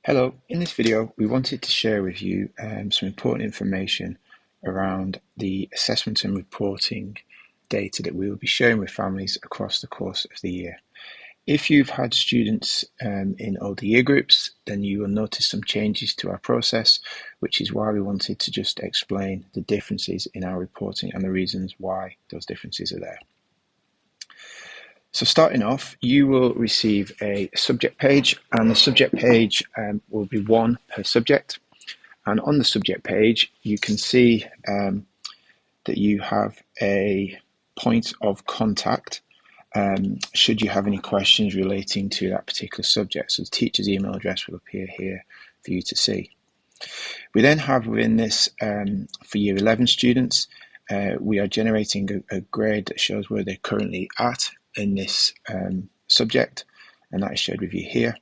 Hello, in this video we wanted to share with you some important information around the assessment and reporting data that we will be sharing with families across the course of the year. If you've had students in older year groups, then you will notice some changes to our process, which is why we wanted to just explain the differences in our reporting and the reasons why those differences are there. So starting off, you will receive a subject page, and the subject page will be one per subject. And on the subject page, you can see that you have a point of contact should you have any questions relating to that particular subject. So the teacher's email address will appear here for you to see. We then have within this, for Year 11 students, we are generating a grade that shows where they're currently at in this subject, and that is shared with you here.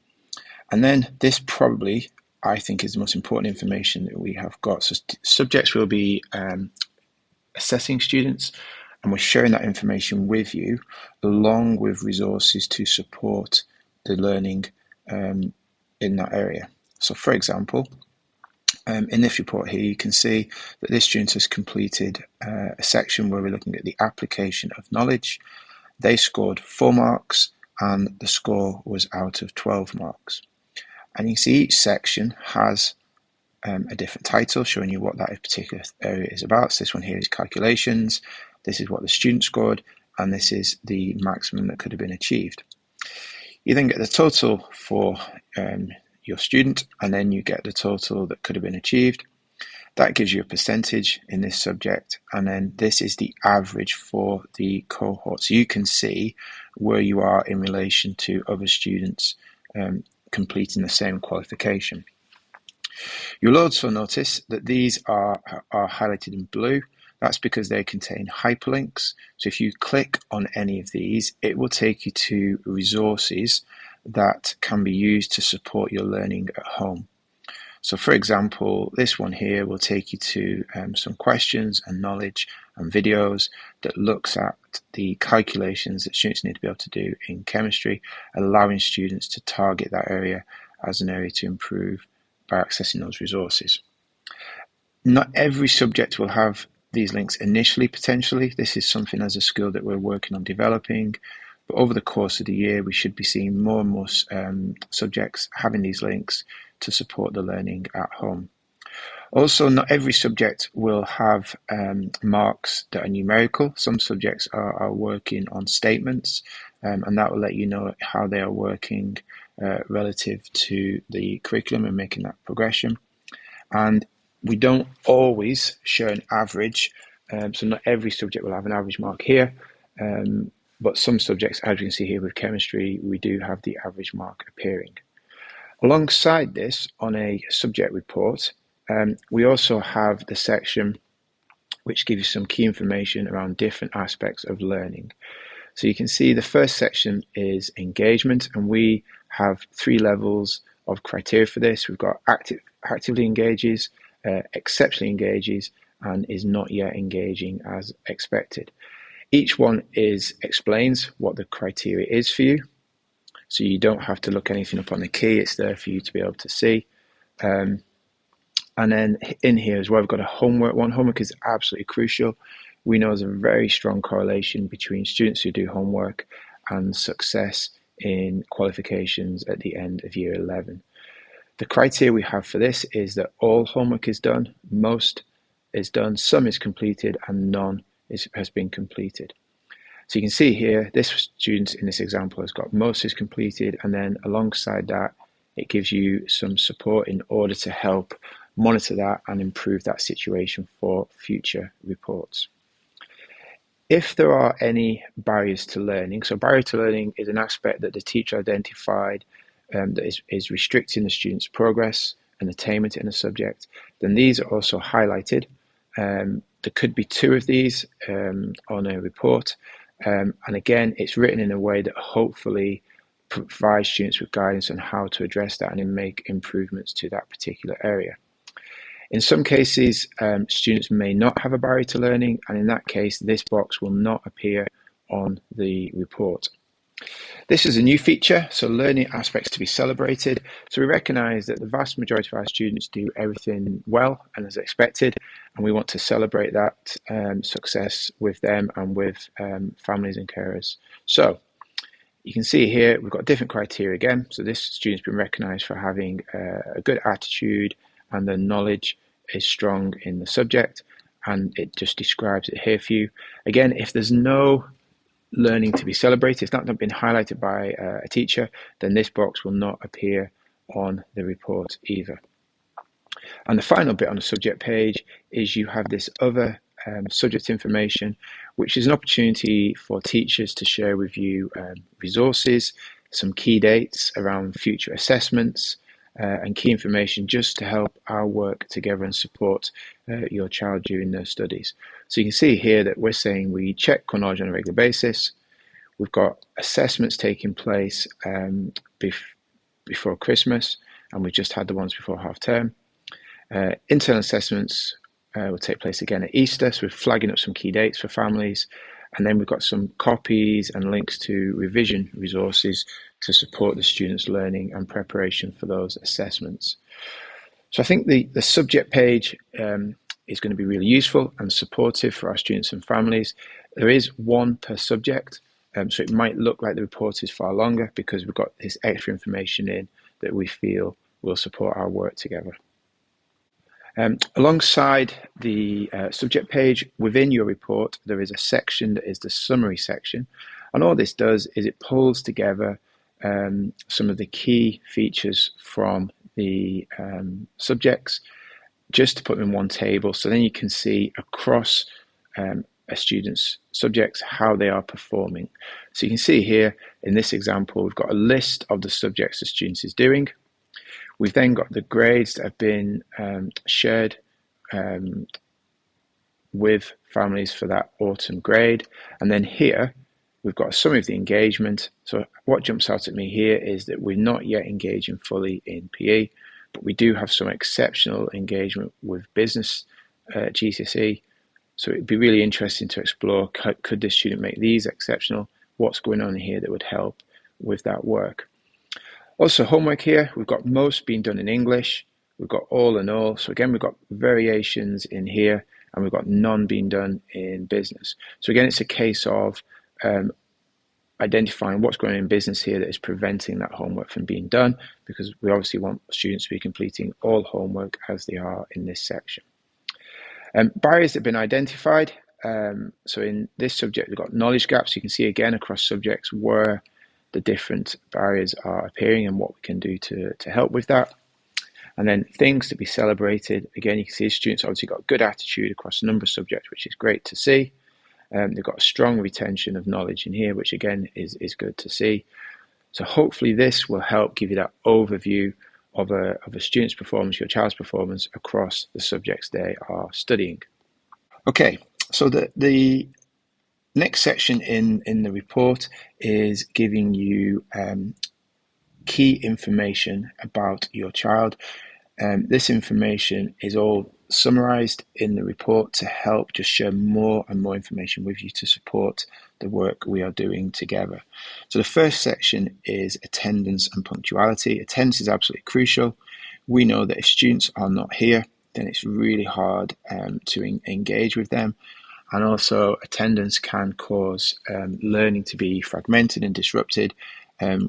And then this probably, I think, is the most important information that we have got. So subjects will be assessing students, and we're sharing that information with you, along with resources to support the learning in that area. So for example, in this report here, you can see that this student has completed a section where we're looking at the application of knowledge. They scored 4 marks, and the score was out of 12 marks. And you can see each section has a different title showing you what that particular area is about. So this one here is calculations, this is what the student scored, and this is the maximum that could have been achieved. You then get the total for your student, and then you get the total that could have been achieved. That gives you a percentage in this subject, and then this is the average for the cohort. So you can see where you are in relation to other students completing the same qualification. You'll also notice that these are highlighted in blue. That's because they contain hyperlinks. So if you click on any of these, it will take you to resources that can be used to support your learning at home. So for example, this one here will take you to some questions and knowledge and videos that looks at the calculations that students need to be able to do in chemistry, allowing students to target that area as an area to improve by accessing those resources. Not every subject will have these links initially, potentially. This is something as a school that we're working on developing. But over the course of the year, we should be seeing more and more subjects having these links to support the learning at home. Also, not every subject will have marks that are numerical. Some subjects are working on statements, and that will let you know how they are working relative to the curriculum and making that progression. And we don't always show an average, so not every subject will have an average mark here, but some subjects, as you can see here with chemistry, we do have the average mark appearing. Alongside this, on a subject report, we also have the section which gives you some key information around different aspects of learning. So you can see the first section is engagement, and we have 3 levels of criteria for this. We've got actively engages, exceptionally engages, and is not yet engaging as expected. Each one explains what the criteria is for you, so you don't have to look anything up on the key. It's there for you to be able to see. And then in here as well, we've got a homework one. Homework is absolutely crucial. We know there's a very strong correlation between students who do homework and success in qualifications at the end of Year 11. The criteria we have for this is that all homework is done, most is done, some is completed, and none has been completed. So you can see here, this student in this example has got most is completed, and then alongside that, it gives you some support in order to help monitor that and improve that situation for future reports. If there are any barriers to learning, so barrier to learning is an aspect that the teacher identified that is restricting the student's progress and attainment in a subject, then these are also highlighted. There could be 2 of these on a report, and again, it's written in a way that hopefully provides students with guidance on how to address that and make improvements to that particular area. In some cases, students may not have a barrier to learning, and in that case, this box will not appear on the report. This is a new feature, so learning aspects to be celebrated. So we recognise that the vast majority of our students do everything well and as expected, and we want to celebrate that success with them and with families and carers. So you can see here we've got different criteria again. So this student's been recognised for having a good attitude and the knowledge is strong in the subject, and it just describes it here for you. Again, if there's no learning to be celebrated, if that's not been highlighted by a teacher, then this box will not appear on the report either. And the final bit on the subject page is you have this other subject information, which is an opportunity for teachers to share with you resources, some key dates around future assessments, and key information just to help our work together and support your child during their studies. So you can see here that we're saying we check core knowledge on a regular basis. We've got assessments taking place before Christmas, and we've just had the ones before half term. Internal assessments will take place again at Easter, so we're flagging up some key dates for families. And then we've got some copies and links to revision resources to support the students' learning and preparation for those assessments. So I think the subject page is going to be really useful and supportive for our students and families. There is one per subject, so it might look like the report is far longer because we've got this extra information in that we feel will support our work together. Alongside the subject page, within your report, there is a section that is the summary section. And all this does is it pulls together some of the key features from the subjects just to put them in one table. So then you can see across a student's subjects how they are performing. So you can see here in this example, we've got a list of the subjects the student is doing. We've then got the grades that have been shared with families for that autumn grade. And then here, we've got a summary of the engagement. So what jumps out at me here is that we're not yet engaging fully in PE, but we do have some exceptional engagement with business GCSE. So it'd be really interesting to explore, could this student make these exceptional? What's going on here that would help with that work? Also, homework here, we've got most being done in English, we've got all and all. So again, we've got variations in here, and we've got none being done in business. So again, it's a case of identifying what's going on in business here that is preventing that homework from being done, because we obviously want students to be completing all homework as they are in this section. Barriers that have been identified. So in this subject, we've got knowledge gaps. You can see again across subjects where the different barriers are appearing and what we can do to help with that. And then things to be celebrated. Again, you can see students obviously got good attitude across a number of subjects, which is great to see. They've got a strong retention of knowledge in here, which again is good to see. So hopefully this will help give you that overview of a student's performance, your child's performance across the subjects they are studying. Okay, so the next section in the report is giving you key information about your child. This information is all summarized in the report to help just share more and more information with you to support the work we are doing together. So the first section is attendance and punctuality. Attendance is absolutely crucial. We know that if students are not here, then it's really hard to engage with them. And also attendance can cause learning to be fragmented and disrupted,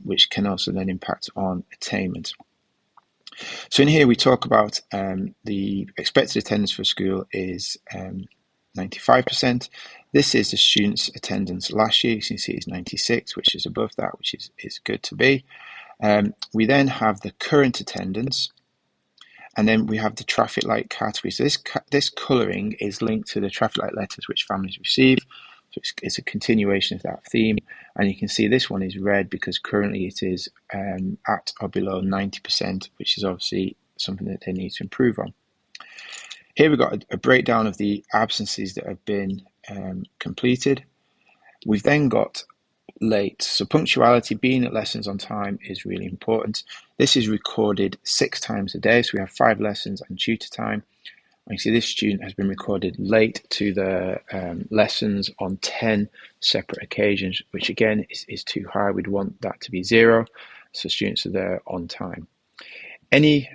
which can also then impact on attainment. So in here we talk about the expected attendance for school is 95%. This is the students' attendance last year. You can see it's 96, which is above that, which is good to be. We then have the current attendance, and then we have the traffic light category. So this colouring is linked to the traffic light letters which families receive. So it's a continuation of that theme. And you can see this one is red because currently it is at or below 90%, which is obviously something that they need to improve on. Here we've got a breakdown of the absences that have been completed. We've then got late. So punctuality, being at lessons on time, is really important. This is recorded 6 times a day. So we have 5 lessons and tutor time. You see this student has been recorded late to the lessons on 10 separate occasions, which again is too high. We'd want that to be 0, so students are there on time. Any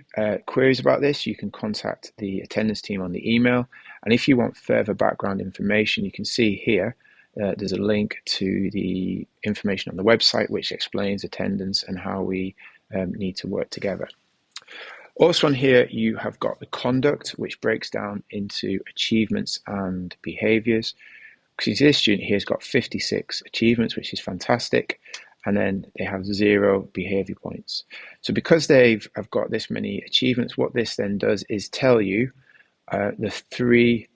queries about this, you can contact the attendance team on the email. And if you want further background information, you can see here, there's a link to the information on the website which explains attendance and how we need to work together. Also on here, you have got the conduct, which breaks down into achievements and behaviours. Because this student here has got 56 achievements, which is fantastic, and then they have 0 behaviour points. So because have got this many achievements, what this then does is tell you the 3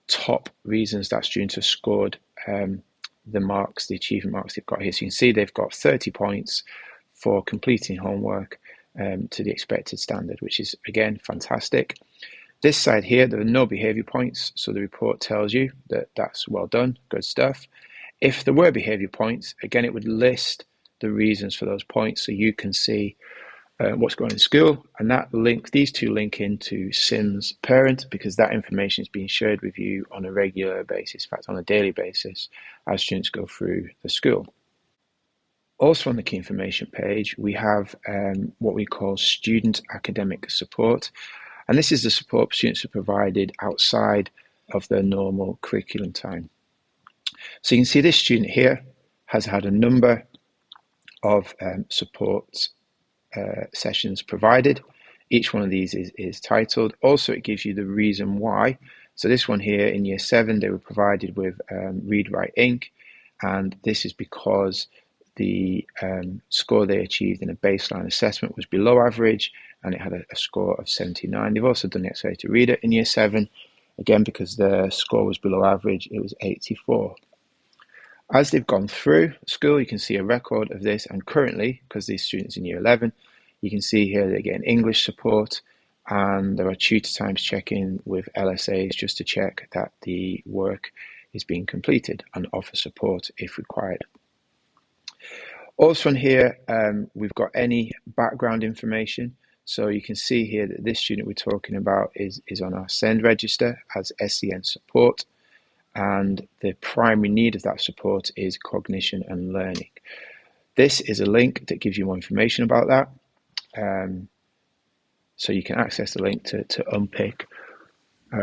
top reasons that students have scored the marks, the achievement marks they've got here. So you can see they've got 30 points for completing homework to the expected standard, which is, again, fantastic. This side here, there are no behaviour points, so the report tells you that that's well done, good stuff. If there were behaviour points, again, it would list the reasons for those points so you can see what's going on in school, and these two link into SIMS Parent, because that information is being shared with you on a regular basis, in fact on a daily basis, as students go through the school. Also on the key information page, we have what we call student academic support. And this is the support students are provided outside of their normal curriculum time. So you can see this student here has had a number of support sessions provided. Each one of these is titled. Also, it gives you the reason why. So this one here in year 7, they were provided with Read Write Inc. And this is because the score they achieved in a baseline assessment was below average, and it had a score of 79. They've also done the Accelerated Reader in year 7. Again, because the score was below average, it was 84. As they've gone through school, you can see a record of this, and currently, because these students in year 11, you can see here they're getting English support, and there are tutor times check-in with LSAs just to check that the work is being completed and offer support if required. Also on here, we've got any background information. So you can see here that this student we're talking about is on our SEND register as SEN support, and the primary need of that support is cognition and learning. This is a link that gives you more information about that. So you can access the link to unpick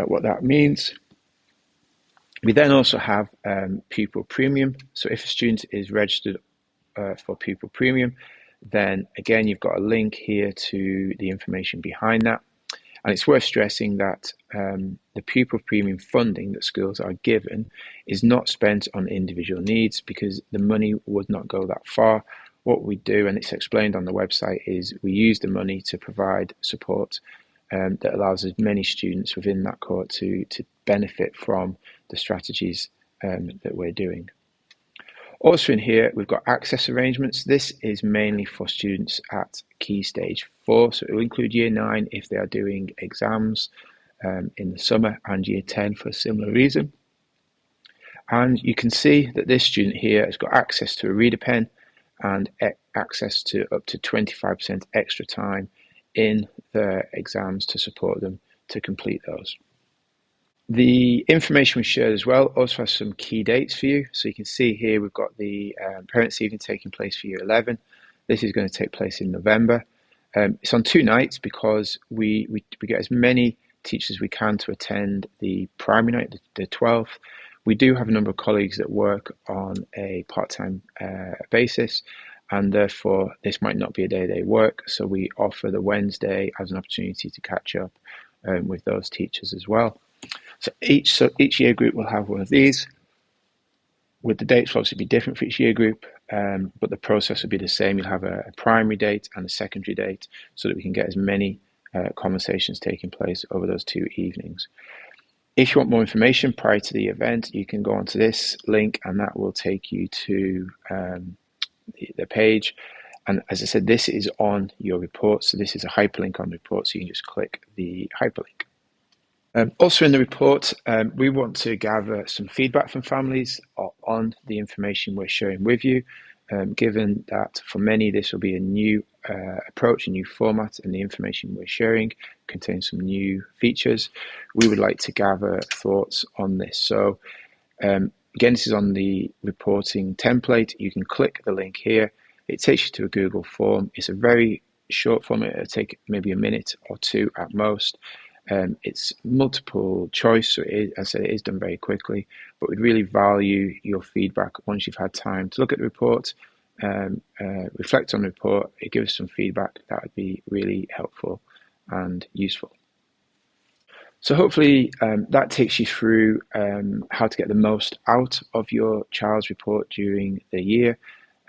what that means. We then also have Pupil Premium. So if a student is registered for Pupil Premium, then again, you've got a link here to the information behind that. And it's worth stressing that the Pupil Premium funding that schools are given is not spent on individual needs, because the money would not go that far. What we do, and it's explained on the website, is we use the money to provide support that allows as many students within that cohort to benefit from the strategies that we're doing. Also in here, we've got access arrangements. This is mainly for students at Key Stage 4, so it will include Year 9 if they are doing exams in the summer, and Year 10 for a similar reason. And you can see that this student here has got access to a reader pen and access to up to 25% extra time in their exams to support them to complete those. The information we shared as well also has some key dates for you. So you can see here we've got the Parents' Evening taking place for Year 11. This is going to take place in November. It's on 2 nights because we get as many teachers as we can to attend the primary night, the 12th. We do have a number of colleagues that work on a part-time basis, and therefore this might not be a day they work. So we offer the Wednesday as an opportunity to catch up with those teachers as well. So each year group will have one of these, with the dates will obviously be different for each year group, but the process will be the same. You'll have a primary date and a secondary date so that we can get as many conversations taking place over those 2 evenings. If you want more information prior to the event, you can go onto this link and that will take you to the page. And as I said, this is on your report, so this is a hyperlink on the report, so you can just click the hyperlink. Also in the report, we want to gather some feedback from families on the information we're sharing with you, given that for many this will be a new approach, a new format, and the information we're sharing contains some new features. We would like to gather thoughts on this. So again, this is on the reporting template. You can click the link here. It takes you to a Google form. It's a very short form. It'll take maybe a minute or two at most. It's multiple choice, so as I said, it is done very quickly, but we'd really value your feedback once you've had time to look at the report, reflect on the report, give us some feedback. That would be really helpful and useful. So hopefully that takes you through how to get the most out of your child's report during the year.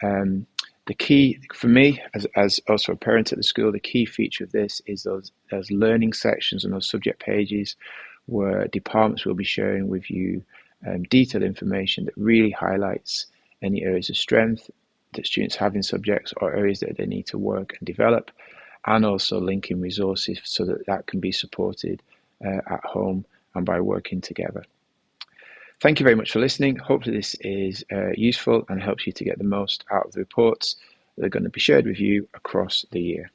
The key for me, as also a parent at the school, the key feature of this is those learning sections and those subject pages where departments will be sharing with you detailed information that really highlights any areas of strength that students have in subjects or areas that they need to work and develop, and also linking resources so that that can be supported at home and by working together. Thank you very much for listening. Hopefully this is useful and helps you to get the most out of the reports that are going to be shared with you across the year.